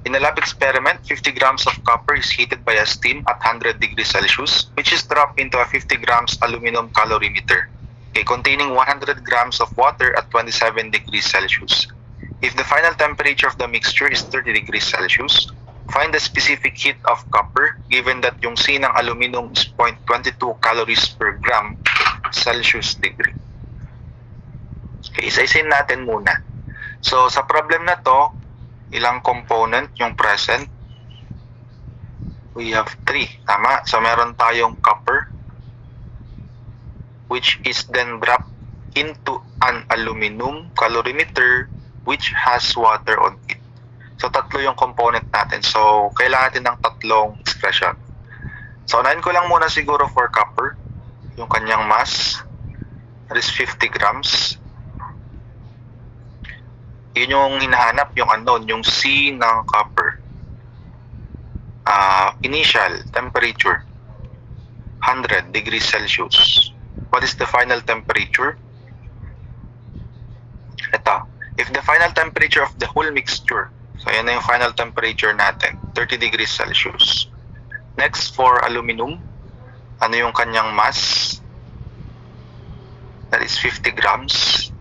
In a lab experiment, 50 grams of copper is heated by a steam at 100 degrees Celsius, which is dropped into a 50 grams aluminum calorimeter, containing 100 grams of water at 27 degrees Celsius. If the final temperature of the mixture is 30 degrees Celsius, find the specific heat of copper given that yung C ng aluminum is 0.22 calories per gram Celsius degree. Okay, isa-isayin natin muna. So, sa problem na to, ilang component yung present? We have 3, tama? So, meron tayong copper, which is then dropped into an aluminum calorimeter which has water on it. So, tatlo yung component natin. So, kailangan natin ng tatlong expression. So, unahin ko lang muna siguro for copper, yung kanyang mass, that is 50 grams. Yun yung hinahanap, yung unknown, yung C ng copper. Initial temperature, 100 degrees Celsius. What is the final temperature? Ito. If the final temperature of the whole mixture, so yan na yung final temperature natin, 30 degrees Celsius. Next, for aluminum, ano yung kanyang mass? That is 50 grams.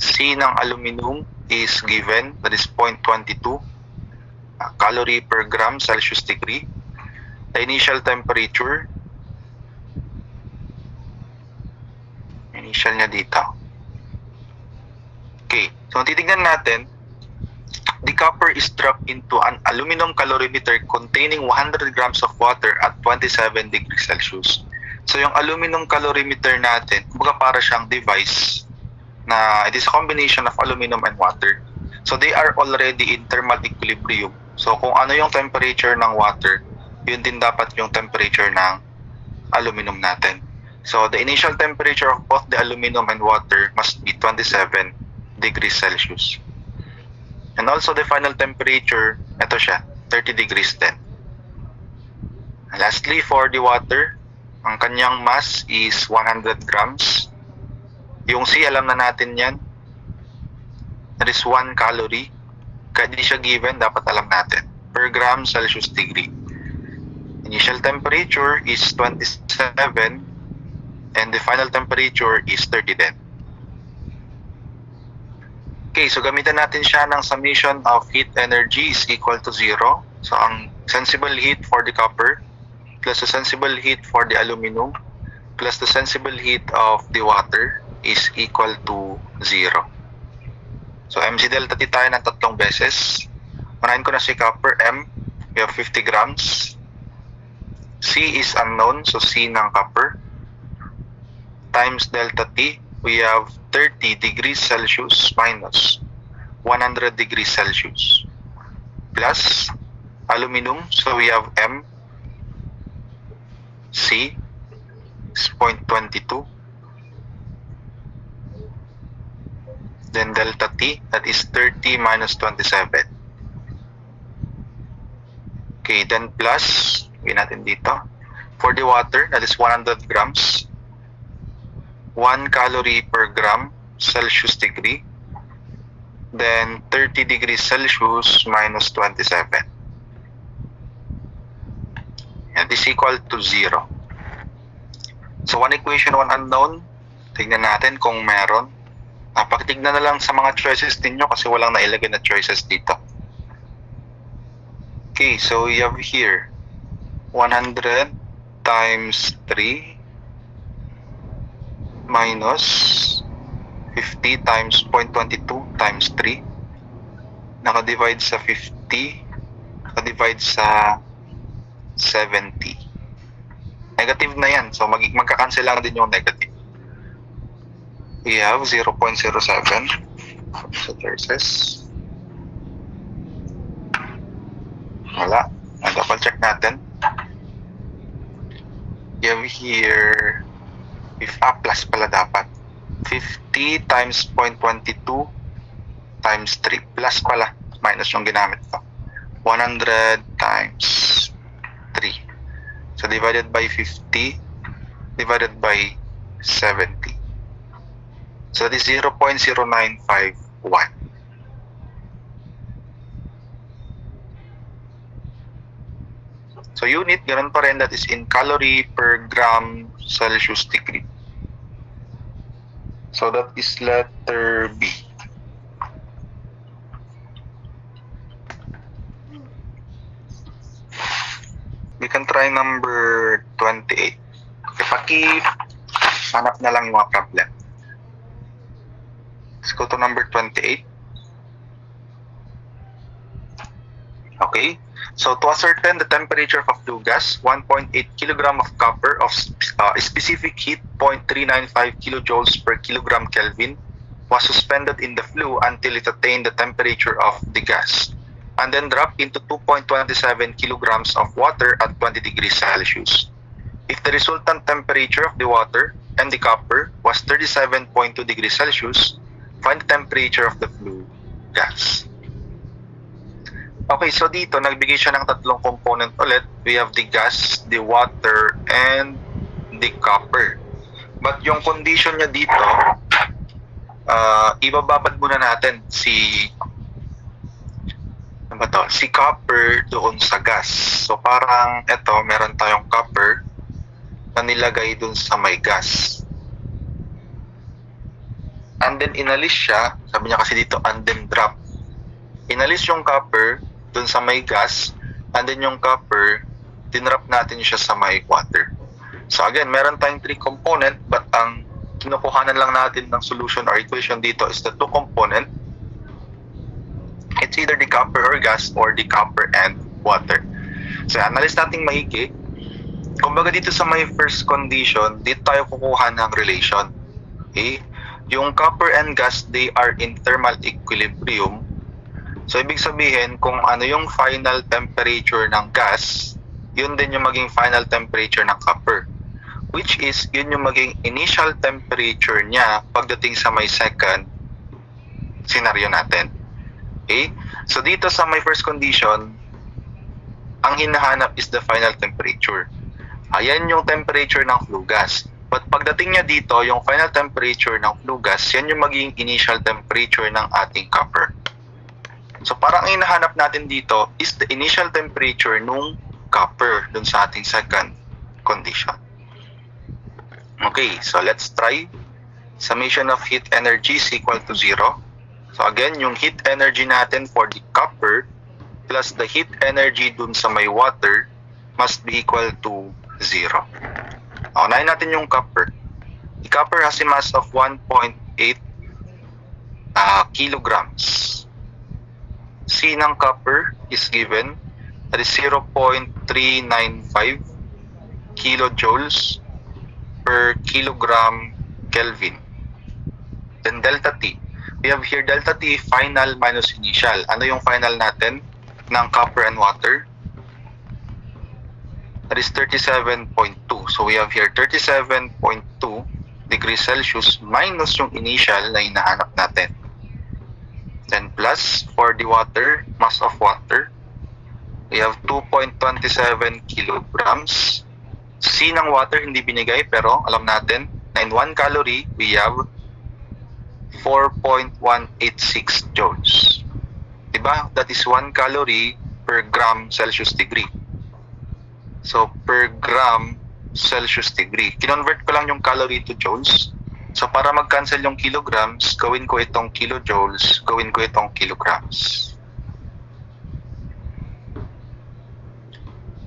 C ng aluminum is given, that is 0.22 calorie per gram Celsius degree. The initial temperature, initial niya dito. Okay, so titignan natin, the copper is dropped into an aluminum calorimeter containing 100 grams of water at 27 degrees Celsius. So yung aluminum calorimeter natin, kumbaga para siyang device na it is a combination of aluminum and water. So they are already in thermal equilibrium. So kung ano yung temperature ng water, yun din dapat yung temperature ng aluminum natin. So the initial temperature of both the aluminum and water must be 27 degrees Celsius. And also the final temperature, ito siya, 30 degrees din. And lastly, for the water, ang kanyang mass is 100 grams. Yung C, alam na natin yan. That is 1 calorie. Kahit di siya given, dapat alam natin. Per gram Celsius degree. Initial temperature is 27 and the final temperature is 30 din. Okay, so gamitan natin siya ng summation of heat energy is equal to 0. So ang sensible heat for the copper plus the sensible heat for the aluminum plus the sensible heat of the water is equal to 0. So mc delta T tayo ng tatlong beses. Unahin ko na si copper, M, we have 50 grams. C is unknown, so C ng copper. Times delta T, we have 30 degrees Celsius minus 100 degrees Celsius. Plus aluminum, so we have M, C is 0.22. Then delta T, that is 30 minus 27. Okay, then plus, gawin natin dito. For the water, that is 100 grams. 1 calorie per gram Celsius degree. Then 30 degrees Celsius minus 27. And this is equal to 0. So, one equation, one unknown. Tignan natin kung meron. Pakitignan na lang sa mga choices ninyo kasi walang nailagay na choices dito. Okay, so we have here 100 times 3 minus 50 times 0.22 times 3. Nakadivide sa 50, nakadivide sa 70. Negative na yan, so magkakancel lang din yung negative. We have 0.07 sa choices. Wala. Double check natin. We have here, if plus pala dapat. 50 times 0.22 times 3. Plus pala. Minus yung ginamit ko. 100 times 3. So divided by 50, divided by 70. So that is 0.0951. So unit, ganun pa rin, that is in calorie per gram Celsius degree. So that is letter B. We can try number 28. Okay, hanap na lang yung mga problem. Let's go to number 28. Okay, so to ascertain the temperature of a flue gas, 1.8 kilogram of copper of specific heat 0.395 kilojoules per kilogram Kelvin was suspended in the flue until it attained the temperature of the gas, and then dropped into 2.27 kilograms of water at 20 degrees Celsius. If the resultant temperature of the water and the copper was 37.2 degrees Celsius, find the temperature of the flue gas. Okay, so dito, nagbigay siya ng tatlong component ulit. We have the gas, the water, and the copper. But yung condition niya dito, ibababad muna natin si copper doon sa gas. So parang ito, meron tayong copper na nilagay doon sa may gas. And then inalis siya, sabi niya kasi dito, and then drop. Inalis yung copper doon sa may gas, and then yung copper, dinrop natin siya sa may water. So again, meron tayong 3 component, but ang kinukuhanan lang natin ng solution or equation dito is the 2 component. It's either the copper or gas or the copper and water. So analyze natin maigi. Kumbaga dito sa may first condition, dito tayo kukuha ng relation. Okay? Yung copper and gas, they are in thermal equilibrium. So ibig sabihin, kung ano yung final temperature ng gas, yun din yung maging final temperature ng copper. Which is, yun yung maging initial temperature niya pagdating sa may second scenario natin. Okay? So dito sa my first condition, ang hinahanap is the final temperature. Ayan yung temperature ng flue gas. But pagdating niya dito, yung final temperature ng flue gas, yan yung maging initial temperature ng ating copper. So parang ang hinahanap natin dito is the initial temperature nung copper dun sa ating second condition. Okay, so let's try. Summation of heat energy is equal to 0. So again, yung heat energy natin for the copper plus the heat energy dun sa may water must be equal to 0. Unahin natin yung copper. The copper has a mass of 1.8 kilograms. C ng copper is given, that is 0.395 kilojoules per kilogram Kelvin. Then delta T. We have here delta T final minus initial. Ano yung final natin ng copper and water? That is 37.2. So we have here 37.2 degrees Celsius minus yung initial na hinahanap natin. Then plus for the water, mass of water, we have 2.27 kilograms. C ng water hindi binigay pero alam natin na in 1 calorie, we have 4.186 joules. Diba? That is 1 calorie per gram Celsius degree. So per gram Celsius degree. Kinonvert ko lang yung calorie to joules. So para mag-cancel yung kilograms, gawin ko itong kilojoules, gawin ko itong kilograms.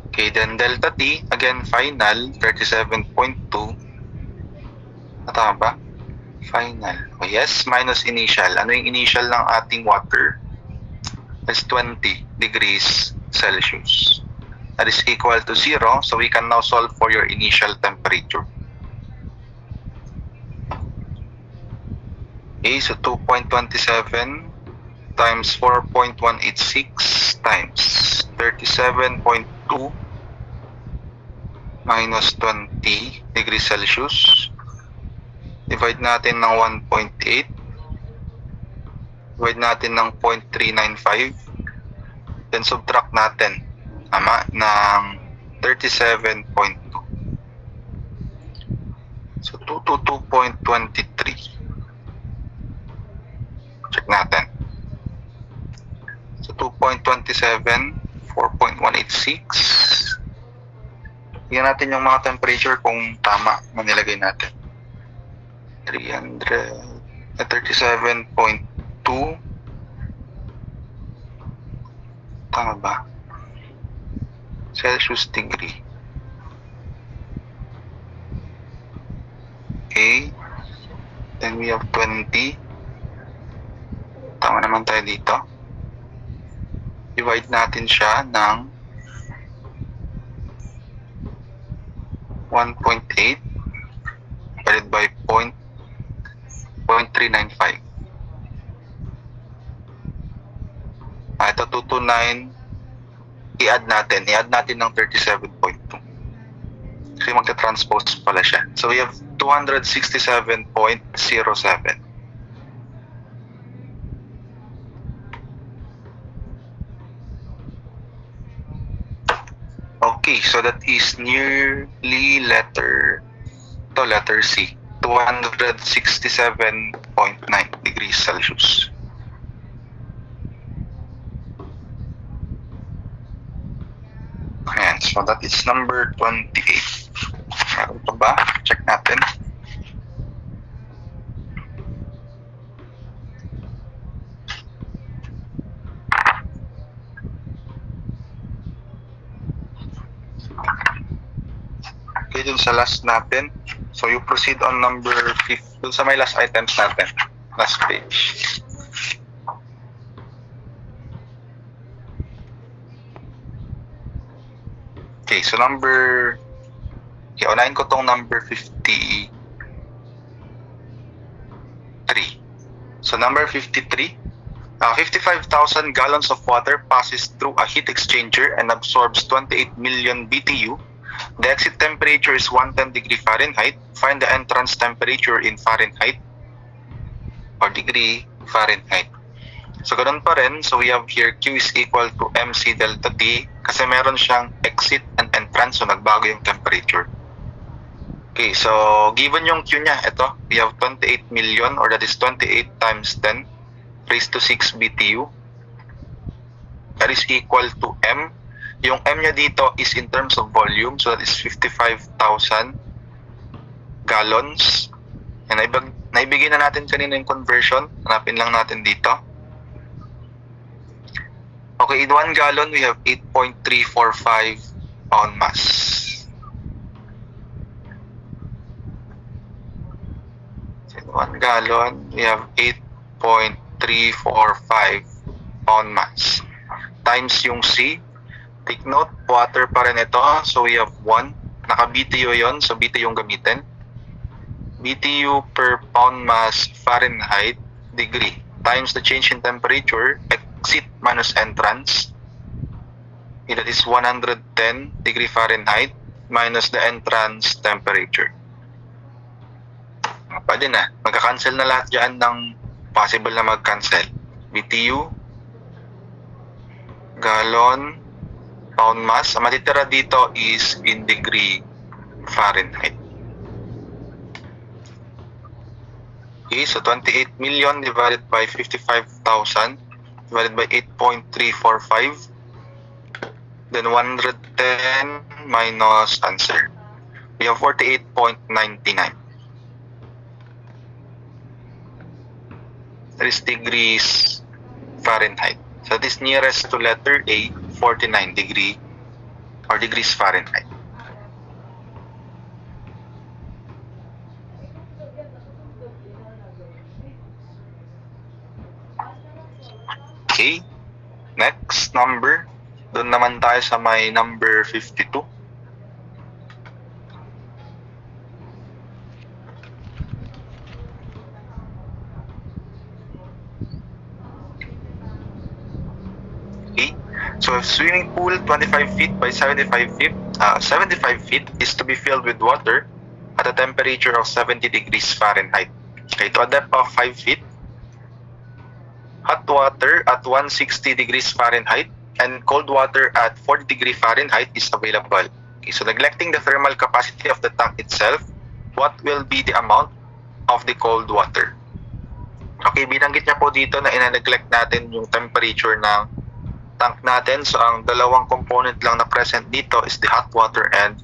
Okay, then delta T, again final, 37.2. Tama ba? Final. Oh, yes, minus initial. Ano yung initial ng ating water? That's 20 degrees Celsius. That is equal to 0, so we can now solve for your initial temperature. Okay, so 2.27 times 4.186 times 37.2 minus 20 degrees Celsius. Divide natin ng 1.8. Divide natin ng 0.395. Then subtract natin ng 37.2. So 2 to 2.23. Check natin. So 2.27, 4.186 Tingnan natin yung mga temperature kung tama na nilagay natin. 37.2. Tama ba? Celsius degree. Okay. Then we have 20. Tama naman tayo dito. Divide natin siya ng 1.8 divided by 0.395. Ito 229. I-add natin ng 37.2. Kasi magta-transpose pala siya. So we have 267.07. Okay, so that is nearly letter C. 267.9 degrees Celsius. Ayan, so that is number 28. Meron pa ba? Check natin. Okay, dun sa last natin. So you proceed on number 5. Dun sa may last items natin. Last page. Okay, so unahin ko tong number 53. So number 53, 55,000 gallons of water passes through a heat exchanger and absorbs 28 million BTU. The exit temperature is 110 degree Fahrenheit. Find the entrance temperature in Fahrenheit or degree Fahrenheit. So ganun pa rin, so we have here Q is equal to MC delta T kasi meron siyang exit and entrance, so nagbago yung temperature. Okay, so given yung Q niya, ito, we have 28 million or that is 28 times 10 raised to 6 BTU. That is equal to M. Yung M niya dito is in terms of volume, so that is 55,000 gallons. And naibigay na natin kanina yung conversion, hanapin lang natin dito. Okay, in 1 gallon, we have 8.345 pound mass. So in 1 gallon, we have 8.345 pound mass. Times yung C. Take note, water pa rin ito. So we have 1. Naka-BTU yon, so BTU yung gamitin. BTU per pound mass Fahrenheit degree times the change in temperature, exit minus entrance. That is 110 degree Fahrenheit minus the entrance temperature. Pwede na. Magka-cancel na lahat dyan ng possible na mag-cancel. BTU, gallon, pound mass. Ang matitira dito is in degree Fahrenheit. Okay, so 28 million divided by 55,000 divided by 8.345. Then 110 minus answer. We have 48.99. That is degrees Fahrenheit. So this nearest to letter A, 49 degree or degrees Fahrenheit. Okay, next number. Doon naman tayo sa may number 52. Okay, so a swimming pool 25 feet by 75 feet, 75 feet is to be filled with water at a temperature of 70 degrees Fahrenheit. Okay, to a depth of 5 feet. Hot water at 160 degrees Fahrenheit and cold water at 40 degree Fahrenheit is available. Okay, so neglecting the thermal capacity of the tank itself, what will be the amount of the cold water? Okay, binanggit niya po dito na ina-neglect natin yung temperature ng tank natin. So ang dalawang component lang na present dito is the hot water and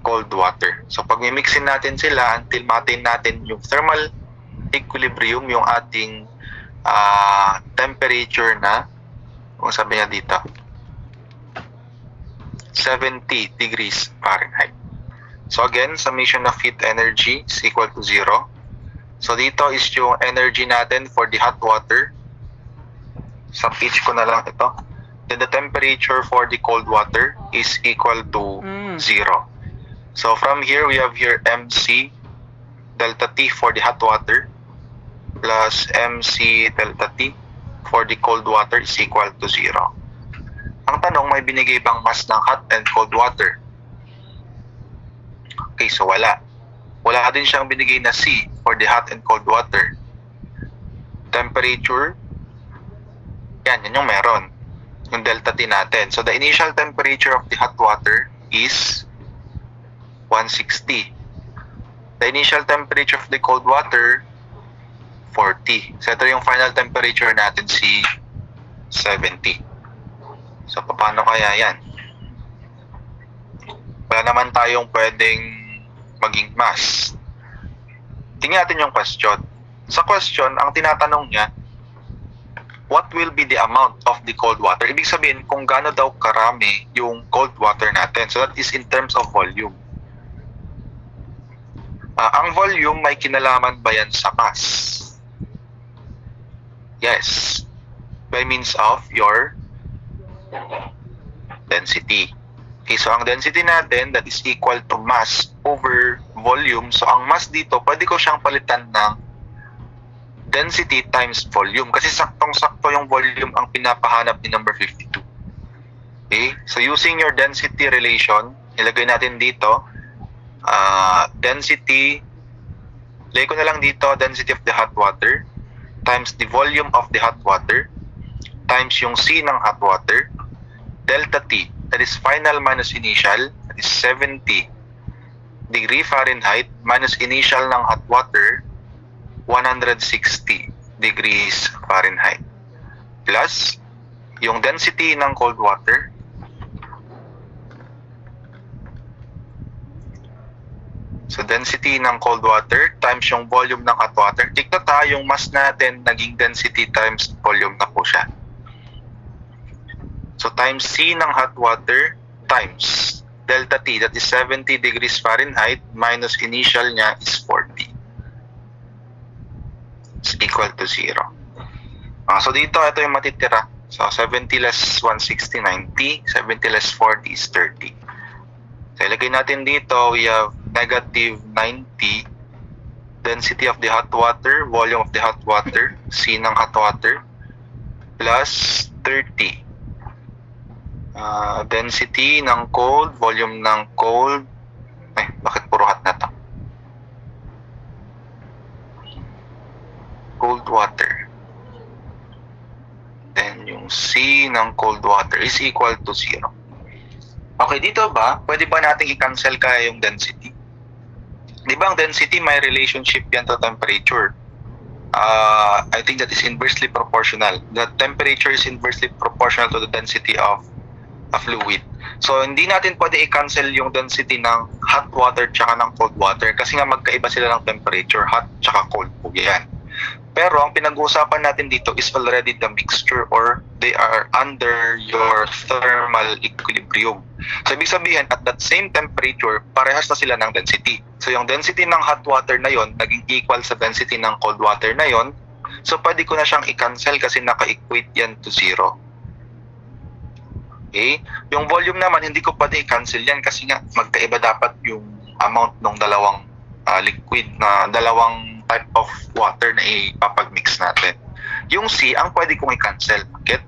cold water. So pag mimixin natin sila until ma-attain natin yung thermal equilibrium, yung ating temperature na, kung sabi niya dito, 70 degrees Fahrenheit. So again, summation of heat energy is equal to 0. So dito is yung energy natin for the hot water. Sa pitch ko na lang ito. Then the temperature for the cold water is equal to 0. So from here, we have here MC delta T for the hot water plus MC delta T for the cold water is equal to 0. Ang tanong, may binigay bang mass ng hot and cold water? Okay, so wala. Wala din siyang binigay na C for the hot and cold water. Temperature, yan yung meron. Yung delta T natin. So the initial temperature of the hot water is 160. The initial temperature of the cold water, 40. So ito yung final temperature natin, si 70. So paano kaya yan? Wala naman tayong pwedeng maging mass. Tingnan natin yung question. Sa question, ang tinatanong niya, what will be the amount of the cold water? Ibig sabihin, kung gaano daw karami yung cold water natin. So that is in terms of volume. Ang volume, may kinalaman ba yan sa mass? Yes. By means of your density. Okay, so ang density natin, that is equal to mass over volume. So ang mass dito, pwede ko siyang palitan ng density times volume. Kasi saktong-sakto yung volume ang pinapahanap ni number 52. Okay, so using your density relation, ilagay natin dito, density, lagay ko na lang dito, density of the hot water times the volume of the hot water times yung C ng hot water, delta T, that is final minus initial, that is 70 degree Fahrenheit minus initial ng hot water, 160 degrees Fahrenheit, plus yung density ng cold water, so density ng cold water times yung volume ng hot water. Tignan tayo, yung mass natin naging density times volume na po siya. So times C ng hot water times delta T, that is 70 degrees Fahrenheit minus initial niya is 40. It's equal to 0. So dito, ito yung matitira. So 70 less 160, 90. 70 less 40 is 30. So ilagay natin dito, we have negative 90 density of the hot water, volume of the hot water, C ng hot water, plus 30 density ng cold, volume ng cold, bakit puro hot na to? Cold water. Then yung C ng cold water is equal to 0. Okay, dito ba, pwede ba natin i-cancel kaya yung density? Di ba ang density may relationship yan to temperature? I think that is inversely proportional. The temperature is inversely proportional to the density of a fluid. So, hindi natin pwede i-cancel yung density ng hot water tsaka ng cold water kasi nga magkaiba sila ng temperature, hot tsaka cold po yan. Pero ang pinag-uusapan natin dito is already the mixture or they are under your thermal equilibrium. So, ibig sabihin, at that same temperature, parehas na sila ng density. So, yung density ng hot water na yon naging equal sa density ng cold water na yon. So, pwede ko na siyang i-cancel kasi naka-equate yan to 0. Okay? Yung volume naman, hindi ko pwede i-cancel yan kasi nga magkaiba dapat yung amount ng dalawang liquid na dalawang type of water na ipapag-mix natin. Yung C, ang pwede kong i-cancel. Bakit?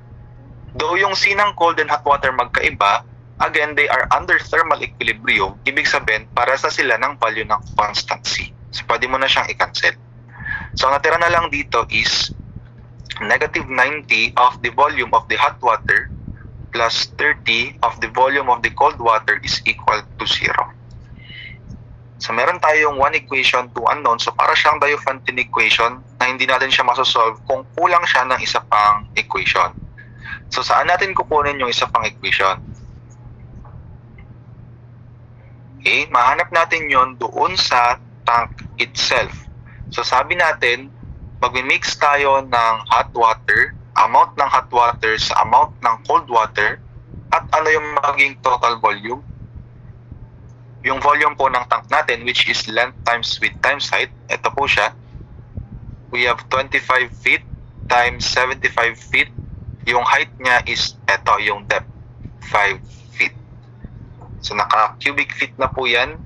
Though yung C ng cold and hot water magkaiba, again, they are under thermal equilibrium. Ibig sabihin, para sa sila ng value ng constant C. So, pwede mo na siyang i-cancel. So, ang natira na lang dito is negative 90 of the volume of the hot water plus 30 of the volume of the cold water is equal to 0. So, meron tayong one equation, two unknown. So, para siyang Diophantine equation na hindi natin siya masosolve kung kulang siya ng isa pang equation. So, saan natin kukunin yung isa pang equation? Okay, mahanap natin yon doon sa tank itself. So sabi natin, magmi-mix tayo ng hot water, amount ng hot water sa amount ng cold water, at ano yung maging total volume? Yung volume po ng tank natin, which is length times width times height, ito po siya. We have 25 feet times 75 feet. Yung height niya is, ito yung depth, 5 feet. So naka-cubic feet na po yan.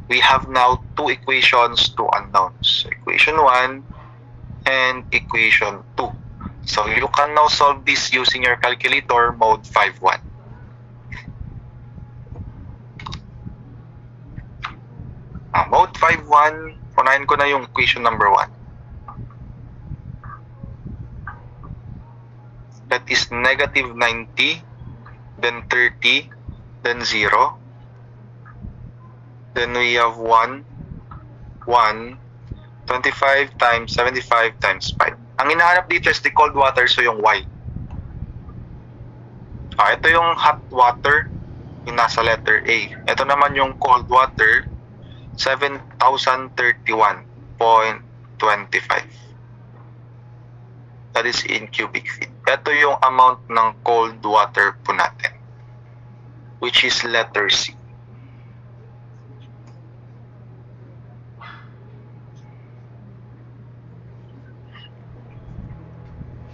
We have now two equations, two unknowns. So, equation 1 and equation 2. So you can now solve this using your calculator, mode 5.1. Mode 5.1, unahin ko na yung equation number 1. That is negative 90, then 30, then 0. Then we have 1, 25 times 75 times 5. Ang hinahanap dito is the cold water, so yung Y. Ito yung hot water, yung nasa letter A. Ito naman yung cold water, 7,031.25. That is in cubic feet. Ito yung amount ng cold water po natin, which is letter C.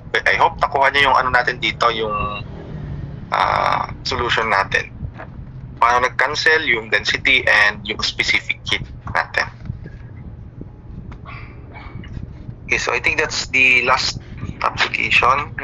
I hope nakuha niyo yung ano natin dito, yung solution natin. Paano nag-cancel yung density and yung specific heat natin. Okay, so I think that's the last application.